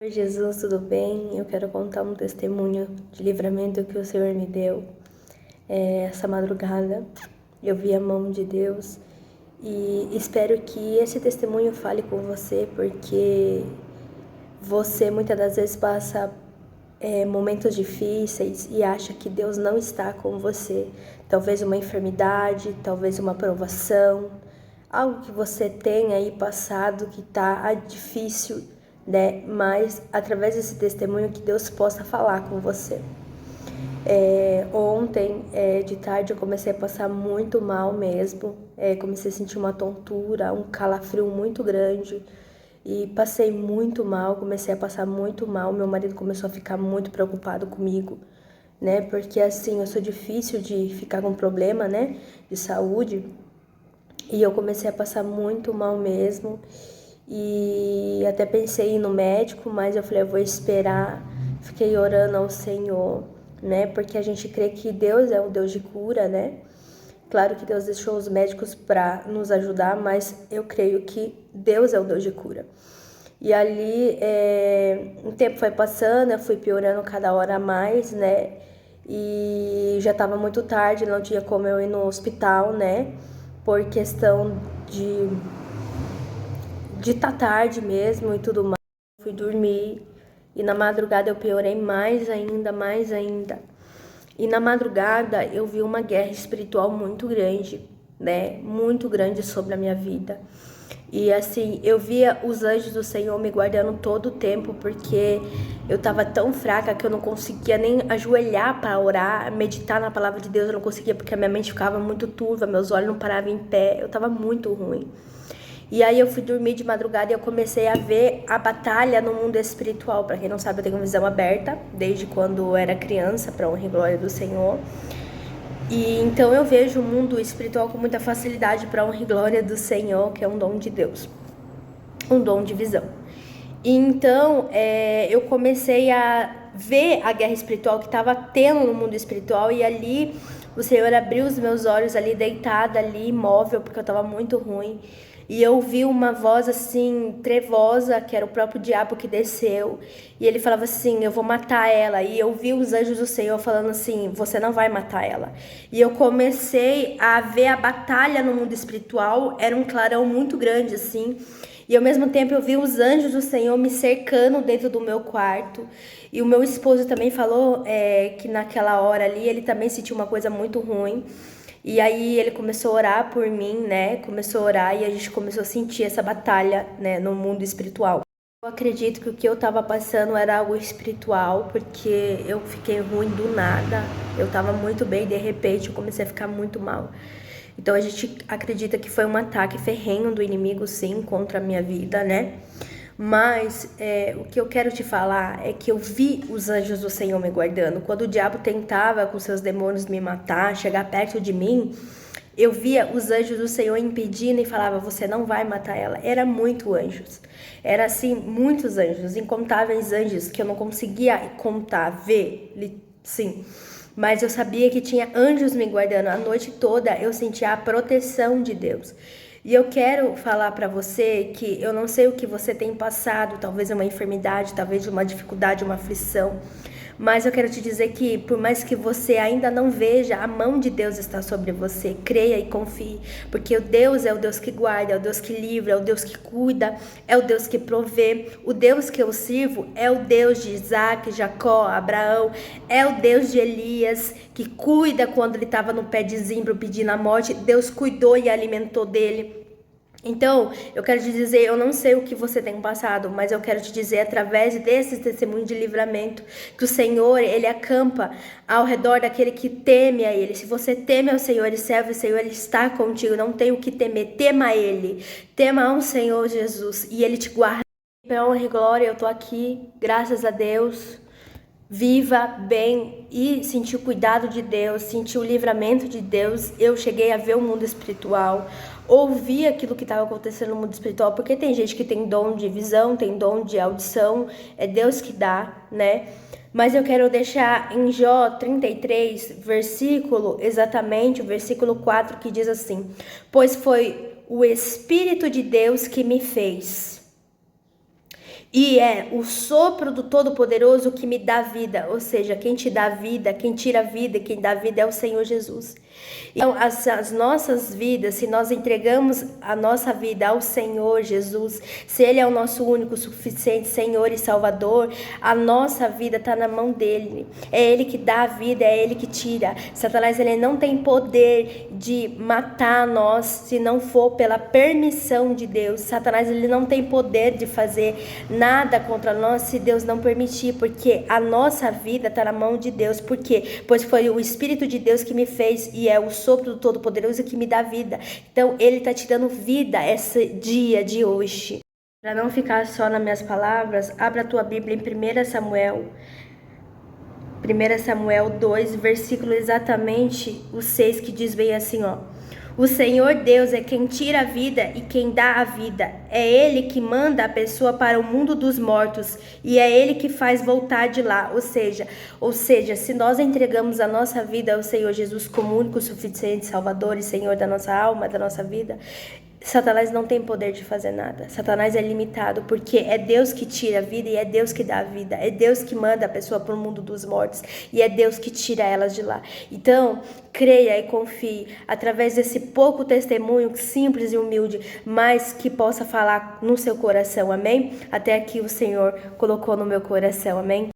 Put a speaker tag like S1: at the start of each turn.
S1: Oi, Jesus, tudo bem? Eu quero contar um testemunho de livramento que o Senhor me deu. Essa madrugada eu vi a mão de Deus e espero que esse testemunho fale com você, porque você muitas das vezes passa momentos difíceis e acha que Deus não está com você. Talvez uma enfermidade, talvez uma provação, algo que você tenha aí passado que está difícil, né? Mas através desse testemunho que Deus possa falar com você. Ontem, de tarde, eu comecei a passar muito mal mesmo. Comecei a sentir uma tontura, um calafrio muito grande. E passei muito mal, comecei a passar muito mal. Meu marido começou a ficar muito preocupado comigo, né? Porque assim, eu sou difícil de ficar com problema, né? De saúde. E eu comecei a passar muito mal mesmo. E até pensei em ir no médico, mas eu falei, eu vou esperar. Fiquei orando ao Senhor, né? Porque a gente crê que Deus é o Deus de cura, né? Claro que Deus deixou os médicos para nos ajudar, mas eu creio que Deus é o Deus de cura. E ali, o tempo foi passando, eu fui piorando cada hora a mais, né? E já estava muito tarde, não tinha como eu ir no hospital, né? Por questão de tá tarde mesmo e tudo mais. Fui dormir e na madrugada eu piorei mais ainda, mais ainda. E na madrugada eu vi uma guerra espiritual muito grande, né? Muito grande sobre a minha vida. E assim, eu via os anjos do Senhor me guardando todo o tempo, porque eu tava tão fraca que eu não conseguia nem ajoelhar para orar, meditar na palavra de Deus, eu não conseguia porque a minha mente ficava muito turva, meus olhos não paravam em pé, eu tava muito ruim. E aí eu fui dormir de madrugada e eu comecei a ver a batalha no mundo espiritual. Para quem não sabe, eu tenho visão aberta desde quando eu era criança, para honra e glória do Senhor. E então eu vejo o mundo espiritual com muita facilidade para honra e glória do Senhor, que é um dom de Deus, um dom de visão. E então eu comecei a ver a guerra espiritual que estava tendo no mundo espiritual, e ali o Senhor abriu os meus olhos ali, deitada ali, imóvel, porque eu estava muito ruim. E eu vi uma voz assim, trevosa, que era o próprio diabo que desceu. E ele falava assim, eu vou matar ela. E eu vi os anjos do Senhor falando assim, você não vai matar ela. E eu comecei a ver a batalha no mundo espiritual, era um clarão muito grande assim. E ao mesmo tempo eu vi os anjos do Senhor me cercando dentro do meu quarto. E o meu esposo também falou que naquela hora ali ele também sentiu uma coisa muito ruim. E aí ele começou a orar por mim, né? Começou a orar e a gente começou a sentir essa batalha, né, no mundo espiritual. Eu acredito que o que eu tava passando era algo espiritual, porque eu fiquei ruim do nada. Eu tava muito bem, de repente eu comecei a ficar muito mal. Então a gente acredita que foi um ataque ferrenho do inimigo, sim, contra a minha vida, né? Mas o que eu quero te falar é que eu vi os anjos do Senhor me guardando. Quando o diabo tentava com seus demônios me matar, chegar perto de mim, eu via os anjos do Senhor impedindo e falava, você não vai matar ela. Era muito anjos. Era assim, muitos anjos, incontáveis anjos que eu não conseguia contar, ver, sim. Mas eu sabia que tinha anjos me guardando. A noite toda eu sentia a proteção de Deus. E eu quero falar para você que eu não sei o que você tem passado, talvez uma enfermidade, talvez uma dificuldade, uma aflição. Mas eu quero te dizer que, por mais que você ainda não veja, a mão de Deus está sobre você. Creia e confie, porque o Deus é o Deus que guarda, é o Deus que livra, é o Deus que cuida, é o Deus que provê. O Deus que eu sirvo é o Deus de Isaac, Jacó, Abraão, é o Deus de Elias, que cuida quando ele estava no pé de zimbro pedindo a morte. Deus cuidou e alimentou dele. Então, eu quero te dizer, eu não sei o que você tem passado, mas eu quero te dizer, através desse testemunho de livramento, que o Senhor, Ele acampa ao redor daquele que teme a Ele. Se você teme ao Senhor e serve o Senhor, Ele está contigo, não tem o que temer, tema a Ele, tema ao Senhor Jesus, e Ele te guarda. Pela honra e glória, eu tô aqui, graças a Deus, viva bem e sentir o cuidado de Deus, sentir o livramento de Deus. Eu cheguei a ver o mundo espiritual, ouvir aquilo que estava acontecendo no mundo espiritual, porque tem gente que tem dom de visão, tem dom de audição, é Deus que dá, né? Mas eu quero deixar em Jó 33, exatamente o versículo 4, que diz assim: pois foi o Espírito de Deus que me fez, E é o sopro do Todo-Poderoso que me dá vida, ou seja, quem te dá vida, quem tira a vida, quem dá vida é o Senhor Jesus. Então, as nossas vidas, se nós entregamos a nossa vida ao Senhor Jesus, se Ele é o nosso único, suficiente Senhor e Salvador, a nossa vida está na mão dEle. É Ele que dá a vida, é Ele que tira. Satanás, ele não tem poder de matar nós se não for pela permissão de Deus. Satanás, ele não tem poder de fazer nada contra nós se Deus não permitir, porque a nossa vida está na mão de Deus. Por quê? Pois foi o Espírito de Deus que me fez e é o sopro do Todo-Poderoso que me dá vida. Então, Ele está te dando vida esse dia de hoje. Para não ficar só nas minhas palavras, abra a tua Bíblia em 1 Samuel. 1 Samuel 2, versículo exatamente o 6, que diz bem assim, ó. O Senhor Deus é quem tira a vida e quem dá a vida. É Ele que manda a pessoa para o mundo dos mortos e é Ele que faz voltar de lá. Ou seja, se nós entregamos a nossa vida ao Senhor Jesus como único, suficiente Salvador e Senhor da nossa alma, da nossa vida, Satanás não tem poder de fazer nada. Satanás é limitado, porque é Deus que tira a vida e é Deus que dá a vida. É Deus que manda a pessoa para o mundo dos mortos e é Deus que tira elas de lá. Então, creia e confie através desse pouco testemunho simples e humilde, mas que possa falar no seu coração, amém? Até aqui o Senhor colocou no meu coração, amém?